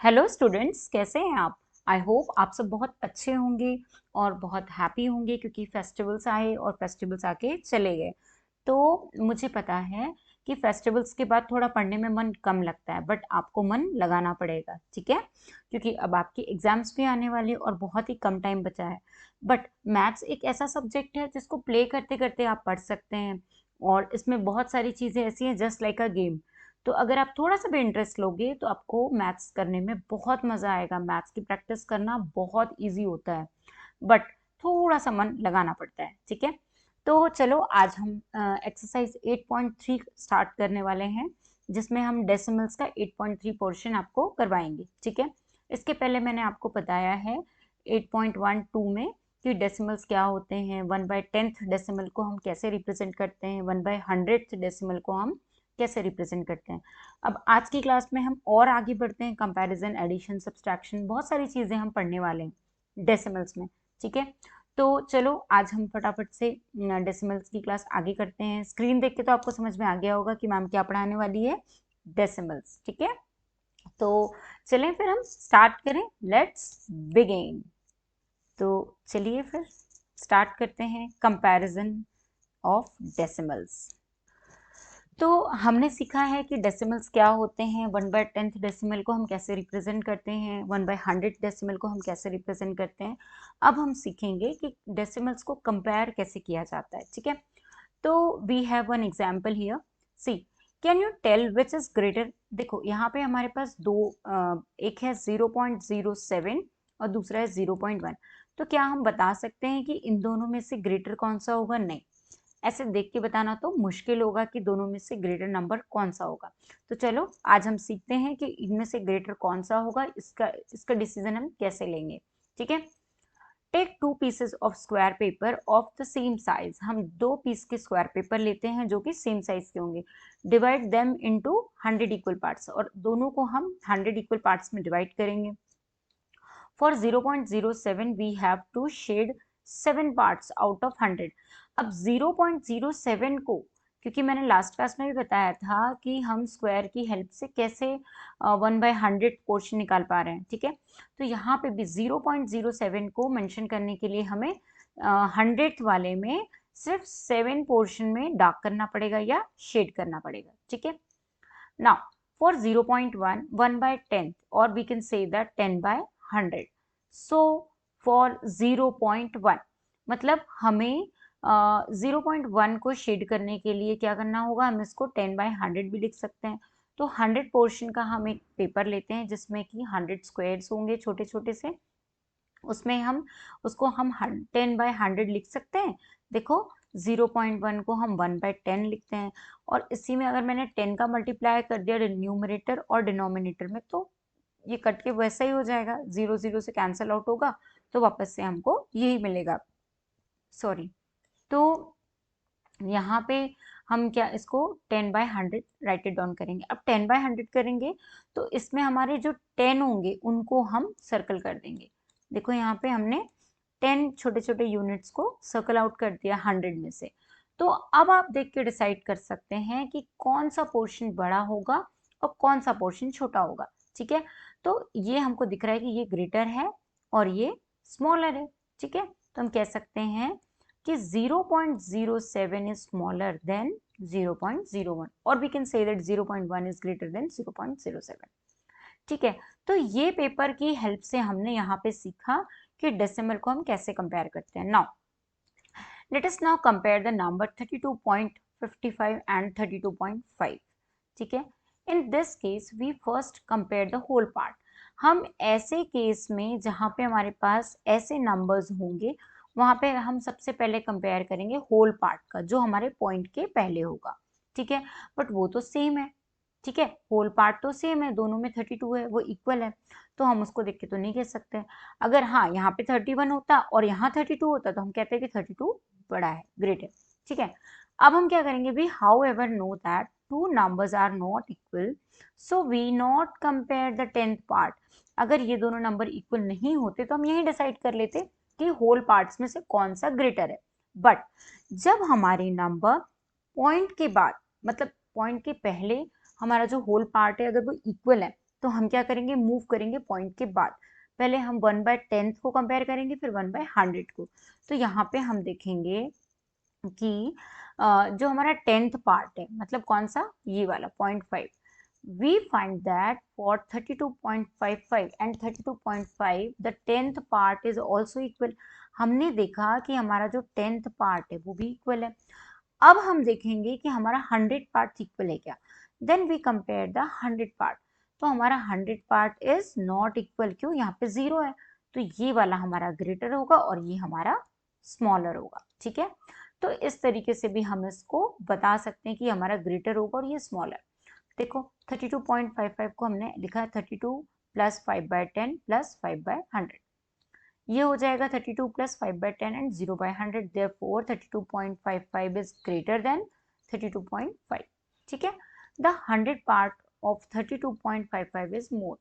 Hello students, कैसे हैं आप? आई होप आप सब बहुत अच्छे होंगे और बहुत हैप्पी होंगे क्योंकि फेस्टिवल्स आए और फेस्टिवल्स आके चले गए। तो मुझे पता है कि फेस्टिवल्स के बाद थोड़ा पढ़ने में मन कम लगता है, बट आपको मन लगाना पड़ेगा, ठीक है? क्योंकि अब आपकी एग्जाम्स भी आने वाले और बहुत ही कम टाइम बचा है। बट मैथ्स एक ऐसा सब्जेक्ट है जिसको प्ले करते करते आप पढ़ सकते हैं, और इसमें बहुत सारी चीज़ें ऐसी हैं जस्ट लाइक अ गेम। तो अगर आप थोड़ा सा भी इंटरेस्ट लोगे तो आपको मैथ्स करने में बहुत मज़ा आएगा। मैथ्स की प्रैक्टिस करना बहुत इजी होता है, बट थोड़ा सा मन लगाना पड़ता है, ठीक है? तो चलो आज हम एक्सरसाइज 8.3 स्टार्ट करने वाले हैं, जिसमें हम डेसिमल्स का 8.3 पोर्शन आपको करवाएंगे, ठीक है? इसके पहले मैंने आपको बताया है 8.12 में कि डेसिमल्स क्या होते हैं, 1/10th डेसिमल को हम कैसे रिप्रेजेंट करते हैं, 1/100th डेसिमल को हम कैसे रिप्रेजेंट करते हैं। अब आज की क्लास में हम और आगे बढ़ते हैं, कंपैरिजन, एडिशन, सब्सट्रैक्शन, बहुत सारी चीज़ें हम पढ़ने वाले हैं डेसिमल्स में, ठीक है? तो चलो आज हम फटाफट से डेसिमल्स की क्लास आगे करते हैं। स्क्रीन देख के तो आपको समझ में आ गया होगा कि मैम क्या पढ़ाने वाली है, डेसिमल्स, ठीक है? तो चलें फिर हम स्टार्ट करें, लेट्स बिगिन। तो चलिए फिर स्टार्ट करते हैं कंपैरिजन ऑफ डेसिमल्स। तो हमने सीखा है कि डेसिमल्स क्या होते हैं, 1/10th डेसिमल को हम कैसे रिप्रेजेंट करते हैं, 1/100th डेसिमल को हम कैसे रिप्रेजेंट करते हैं। अब हम सीखेंगे कि डेसिमल्स को कंपेयर कैसे किया जाता है, ठीक है? तो we have one example here, see can you tell which is greater. देखो यहाँ पे हमारे पास दो, एक है 0.07 और दूसरा है 0.1। तो क्या हम बता सकते हैं कि इन दोनों में से ग्रेटर कौन सा होगा? नहीं, ऐसे देख के बताना तो मुश्किल होगा कि दोनों में से ग्रेटर नंबर कौन सा होगा। तो चलो आज हम सीखते हैं कि इनमें से ग्रेटर कौन सा होगा, इसका डिसीजन हम कैसे लेंगे, ठीक है? Take 2 pieces of square paper of the same size. हम 2 पीस के स्क्वायर पेपर लेते हैं जो कि सेम साइज के होंगे। Divide them into 100 equal parts, और दोनों को हम 100 इक्वल पार्ट्स में डिवाइड करेंगे। For 0.07 we have to shade 7 parts out of 100। अब 0.07 को, क्योंकि मैंने लास्ट क्लास में भी बताया था कि हम स्क्वायर की हेल्प से कैसे 1/100 पोर्शन निकाल पा रहे हैं, ठीक है? तो यहाँ पे भी 0.07 को मेंशन करने के लिए हमें 100th वाले में सिर्फ 7 पोर्शन में डार्क करना पड़ेगा या शेड करना पड़ेगा, ठीक है? Now for 0.1, 1/10th, or we can say that 10/100. So for 0.1 मतलब हमें 0.1 को शेड करने के लिए क्या करना होगा, हम इसको 10/100 भी लिख सकते हैं। तो 100 पोर्शन का हम एक पेपर लेते हैं जिसमें कि 100 स्क्वायर्स होंगे छोटे छोटे से, उसमें हम उसको हम 10/100 लिख सकते हैं। देखो 0.1 को हम 1/10 लिखते हैं, और इसी में अगर मैंने 10 का मल्टीप्लाई कर दिया न्यूमरेटर और डिनोमिनेटर में, तो ये कट के वैसा ही हो जाएगा, 0 0 से कैंसिल आउट होगा, तो वापस से हमको यही मिलेगा, सॉरी। तो यहाँ पे हम क्या इसको 10/100 राइट इट डाउन करेंगे। अब 10/100 करेंगे तो इसमें हमारे जो 10 होंगे उनको हम सर्कल कर देंगे। देखो यहाँ पे हमने 10 छोटे छोटे यूनिट्स को सर्कल आउट कर दिया 100 में से। तो अब आप देख के डिसाइड कर सकते हैं कि कौन सा पोर्शन बड़ा होगा और कौन सा पोर्शन छोटा होगा, ठीक है? तो ये हमको दिख रहा है कि ये ग्रेटर है और ये स्मॉलर है, ठीक है? तो हम कह सकते हैं कि 0.07 is smaller than 0.01, और we can say that 0.1 is greater than 0.07, ठीक है? तो ये पेपर की हेल्प से हमने यहाँ पे सीखा कि डेसिमल को हम कैसे कंपेयर करते हैं। Now let us now compare the number 32.55 and 32.5, ठीक है? In this case we first compare the whole part. हम ऐसे केस में जहाँ पे हमारे पास ऐसे नंबर्स होंगे वहाँ पे हम सबसे पहले कंपेयर करेंगे होल पार्ट का, जो हमारे पॉइंट के पहले होगा, ठीक है? बट वो तो सेम है, ठीक है? होल पार्ट तो सेम है, दोनों में 32 है, वो इक्वल है, तो हम उसको देख के तो नहीं कह सकते। अगर हाँ यहाँ पे 31 होता और यहाँ 32 होता तो हम कहते हैं कि 32 बड़ा है, ग्रेट है, ठीक है? अब हम क्या करेंगे, we however know that two numbers are not equal, so we not compare the 10th part. अगर ये दोनों नंबर इक्वल नहीं होते तो हम यही डिसाइड कर लेते कि होल पार्ट्स में से कौन सा ग्रेटर है। बट जब हमारे नंबर पॉइंट के बाद, मतलब पॉइंट के पहले हमारा जो होल पार्ट है अगर वो इक्वल है, तो हम क्या करेंगे, मूव करेंगे पॉइंट के बाद। पहले हम 1/10 को कंपेयर करेंगे, फिर 1/100 को। तो यहाँ पे हम देखेंगे कि जो हमारा 10th पार्ट है, मतलब कौन सा, ये वाला 0.5, we find that for 32.55 and 32.5 the 10th part is also equal। हमने देखा कि हमारा जो 10th पार्ट है वो भी इक्वल है। अब हम देखेंगे कि हमारा 100 पार्ट इक्वल है क्या। Then we compare the 100 part. तो हमारा 100 पार्ट इज नॉट इक्वल, क्यों, यहाँ पे 0 है। तो ये वाला हमारा ग्रेटर होगा और ये हमारा स्मॉलर होगा। ठीक है, तो इस तरीके से भी हम इसको बता सकते हैं कि हमारा ग्रेटर होगा और ये स्मॉलर। देखो 32.55 को हमने लिखा है 32 प्लस 5/10 प्लस 5/100। ये हो जाएगा 32 plus 5/10 and 0/100। Therefore 32.55 is greater than 32.5। ठीक है, the 100 part of 32.55 is more.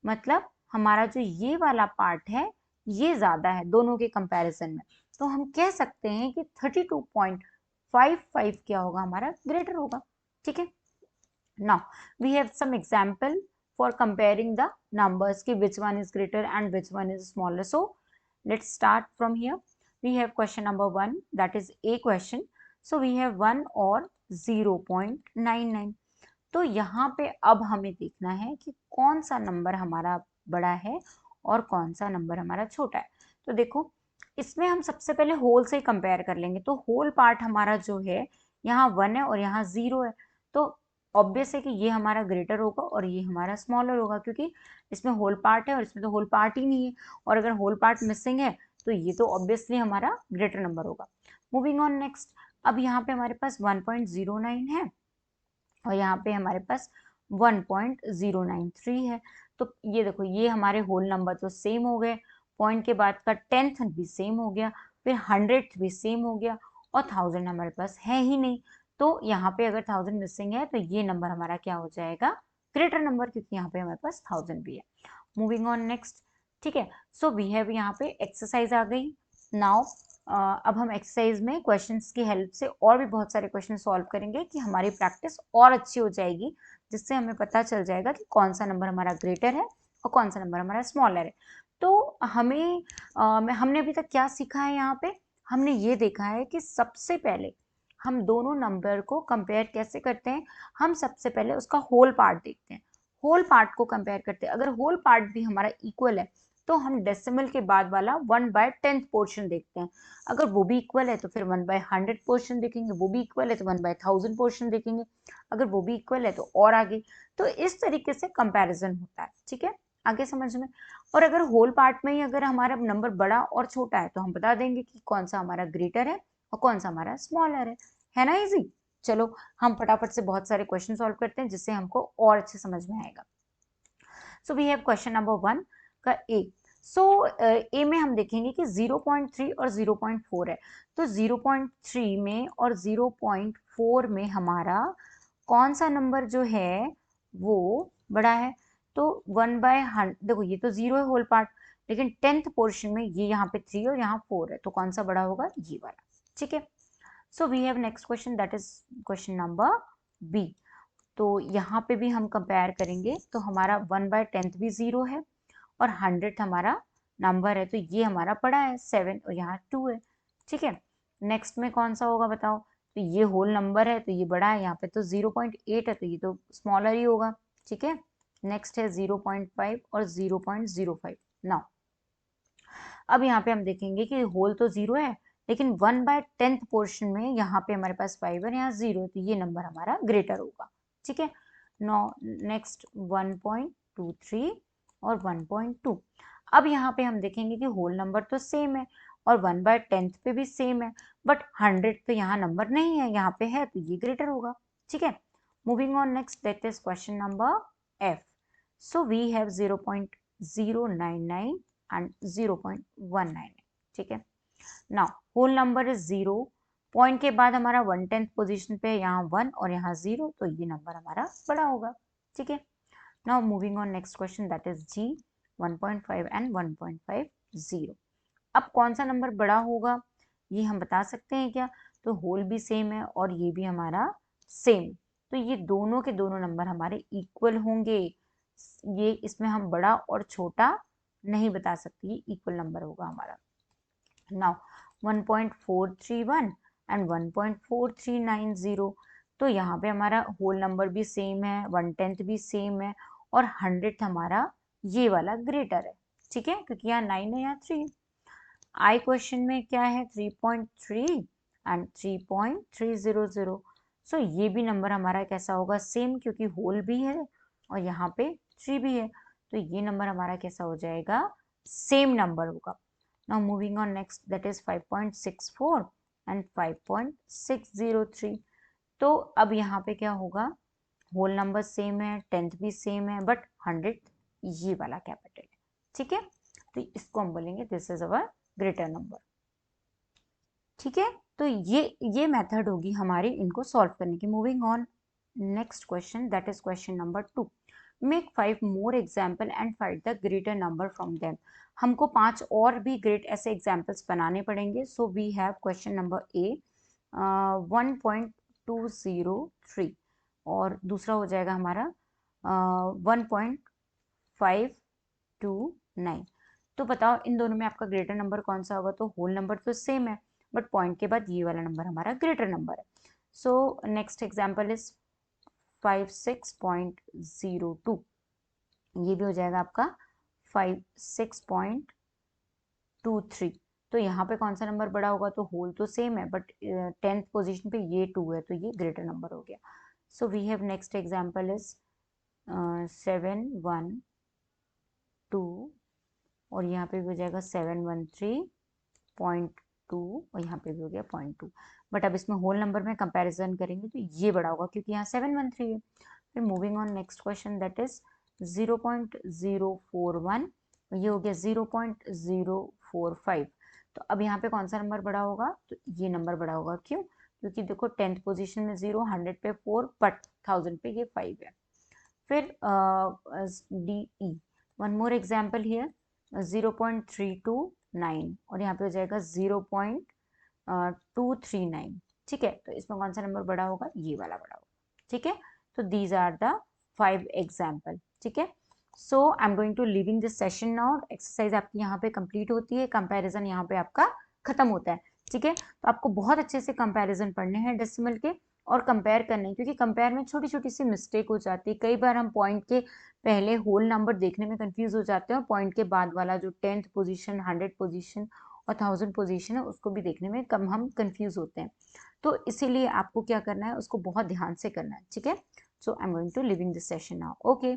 मतलब हमारा जो ये वाला पार्ट है ये ज्यादा है दोनों के कंपैरिजन में। तो हम कह सकते हैं कि 32.55 क्या होगा, हमारा ग्रेटर होगा। ठीक है, now we have some example for comparing the numbers ki which one is greater and which one is smaller. So let's start from here. We have question number 1, that is a question. So we have 1 और 0.99। तो यहाँ पे अब हमें देखना है कि कौन सा नंबर हमारा बड़ा है और कौन सा नंबर हमारा छोटा है। तो देखो इसमें हम सबसे पहले होल से कंपेयर कर लेंगे। तो होल पार्ट हमारा जो है यहाँ 1 है और यहाँ 0 है। तो ऑब्वियस है कि ये हमारा ग्रेटर होगा और ये हमारा स्मॉलर होगा, क्योंकि इसमें होल पार्ट है और इसमें तो होल पार्ट ही नहीं है। और अगर होल पार्ट मिसिंग है तो ये तो ऑब्वियसली हमारा ग्रेटर नंबर होगा। मूविंग ऑन नेक्स्ट, अब यहाँ पे हमारे पास 1.09 है और यहाँ पे हमारे पास 1.093 है। तो ये देखो ये हमारे होल नंबर तो सेम हो गए, पॉइंट के बाद का 10th भी सेम हो गया, फिर 100th भी सेम हो गया और 1000 हमारे पास है ही नहीं। तो यहाँ पे अगर 1000 मिसिंग है तो ये नंबर हमारा क्या हो जाएगा, ग्रेटर नंबर, क्योंकि यहाँ पे हमारे पास 1000 भी है। Moving on next. ठीक है, सो वी हैव यहाँ पे एक्सरसाइज आ गई। नाउ अब हम एक्सरसाइज में क्वेश्चंस की हेल्प से और भी बहुत सारे क्वेश्चन सॉल्व करेंगे कि हमारी प्रैक्टिस और अच्छी हो जाएगी, जिससे हमें पता चल जाएगा कि कौन सा नंबर हमारा ग्रेटर है और कौन सा नंबर हमारा स्मॉलर है। तो हमने अभी तक क्या सीखा है, यहाँ पे हमने ये देखा है कि सबसे पहले हम दोनों नंबर को कंपेयर कैसे करते हैं। हम सबसे पहले उसका होल पार्ट देखते हैं, होल पार्ट को कंपेयर करते हैं। अगर होल पार्ट भी हमारा इक्वल है तो हम डेसिमल के बाद वाला 1/10 पोर्शन देखते हैं। अगर वो भी इक्वल है तो फिर 1/100 पोर्शन देखेंगे, वो भी इक्वल है तो 1/1000 पोर्शन देखेंगे, अगर वो भी इक्वल है तो और आगे। तो इस तरीके से कंपैरिजन होता है। ठीक है, आगे समझ में। और अगर होल पार्ट में ही अगर हमारा नंबर बड़ा और छोटा है तो हम बता देंगे कि कौन सा हमारा ग्रेटर है और कौन सा हमारा स्मॉलर है ना इजी। चलो हम फटाफट से बहुत सारे क्वेश्चन सॉल्व करते हैं जिससे हमको और अच्छे समझ में आएगा। So we have question number 1 का ए। सो ए में हम देखेंगे कि 0.3 और 0.4 है। तो 0.3 में और 0.4 में हमारा कौन सा नंबर जो है वो बड़ा है। तो 1/100, देखो ये तो 0 है होल पार्ट, लेकिन 10th पोर्शन में ये यहाँ पे 3 और यहाँ 4 है, तो कौन सा बड़ा होगा, ये वाला। ठीक है, so we have next question, that is question number B. तो यहाँ पे भी हम कंपेयर करेंगे तो हमारा 1/10 भी 0 है और 100 हमारा नंबर है, तो ये हमारा बड़ा है 7 और यहाँ 2 है। ठीक है, नेक्स्ट में कौन सा होगा बताओ। तो ये होल नंबर है तो ये बड़ा है, यहाँ पे तो 0.8 है तो ये तो स्मॉलर ही होगा। ठीक है, नेक्स्ट है 0.5 और 0.05। नाउ अब यहाँ पे हम देखेंगे कि होल तो 0 है, लेकिन 1/10 पोर्शन में यहाँ पे हमारे पास 5 है, यहाँ 0 है, तो ये नंबर हमारा ग्रेटर होगा। ठीक है, नो नेक्स्ट 1.23 और 1.2। अब यहाँ पे हम देखेंगे कि होल नंबर तो सेम है और 1/10 पे भी सेम है, बट 100 पे यहाँ नंबर नहीं है, यहाँ पे है, तो ये ग्रेटर होगा। ठीक है, moving on next, that is question number F. So we have 0.099 and 0.19। ठीक है, now whole number is 0, point के बाद हमारा 1/10 पोजीशन पे यहाँ 1 और यहाँ 0, तो ये नंबर हमारा बड़ा होगा। ठीक है, now moving on next question, that is G 1.5 and 1.50। अब कौन सा नंबर बड़ा होगा ये हम बता सकते हैं क्या। तो होल भी सेम है और ये भी हमारा सेम, तो ये दोनों के दोनों नंबर हमारे इक्वल होंगे। ये इसमें हम बड़ा और छोटा नहीं बता सकते, ये इक्वल नंबर होगा हमारा। नाउ 1.431 एंड 1.4390, तो यहाँ पे हमारा होल नंबर भी सेम है, 1/10 भी सेम है, और 100th हमारा ये वाला ग्रेटर है, ठीक है, क्योंकि यहाँ 9 है, यहाँ 3। आई क्वेश्चन में क्या है, 3.3 एंड 3.300। सो ये भी नंबर हमारा कैसा होगा, सेम, क्योंकि होल भी है और यहाँ पे 3 भी है, तो ये नंबर हमारा कैसा हो जाएगा, सेम नंबर होगा। Now moving on next, that is 5.64 and 5.603। तो अब यहाँ पे क्या होगा, होल नंबर सेम है, 10th भी सेम है, बट 100 ये वाला कैपिटल है, ठीक है, तो इसको हम बोलेंगे this is our greater number, ठीक है। तो ये मेथड होगी हमारी इनको सॉल्व करने की। Moving on next question, that is question number 2। Make 5 more example and find the greater number from them. हमको 5 और भी ग्रेट ऐसे एग्जाम्पल्स बनाने पड़ेंगे। So we have question number A 1.203 और दूसरा हो जाएगा हमारा 1.529। तो बताओ इन दोनों में आपका ग्रेटर नंबर कौन सा होगा, तो होल नंबर तो सेम है, बट पॉइंट के बाद ये वाला नंबर हमारा ग्रेटर नंबर है। सो नेक्स्ट एग्जाम्पल इज 56.02, ये भी हो जाएगा आपका 56.23। तो यहाँ पे कौन सा नंबर बड़ा होगा, तो होल तो सेम है, बट 10th पोजीशन पे ये 2 है, तो ये ग्रेटर नंबर हो गया। So we have next example is 712 और यहाँ पे भी हो जाएगा 713.2 और यहाँ पे भी हो गया 0.2। बट अब इसमें होल नंबर में कंपैरिजन करेंगे तो ये बड़ा होगा, क्योंकि यहाँ 713 है। फिर moving on next question, that is 0.041, ये हो गया 0.045। तो अब यहाँ पे कौन सा नंबर बड़ा होगा, तो ये नंबर बड़ा होगा, क्यों, क्योंकि देखो 10th पोजीशन में 0, 100 पे 4, बट 1000 पे ये 5 है। फिर D E, one more example here 0.329 और यहाँ पे हो जाएगा 0.239, ठीक है। तो इसमें कौन सा नंबर बड़ा होगा, ये वाला बड़ा होगा, ठीक है। तो दीज आर द 5 एग्जाम्पल, ठीक है। So I am going to living this session now. Exercise आपकी यहाँ पे कंप्लीट होती है, कंपैरिजन यहाँ पे आपका खत्म होता है, ठीक है। तो आपको बहुत अच्छे से कंपैरिजन पढ़ने हैं डेसिमल के और कंपेयर करने हैं, क्योंकि कंपेयर में छोटी छोटी सी मिस्टेक हो जाती है। कई बार हम पॉइंट के पहले होल नंबर देखने में कंफ्यूज हो जाते हैं और पॉइंट के बाद वाला जो 10th पोजीशन, 100 पोजीशन और 1000 पोजीशन है उसको भी देखने में कम हम कंफ्यूज होते हैं। तो इसीलिए आपको क्या करना है, उसको बहुत ध्यान से करना है, ठीक है। So I am going to living this session now, okay.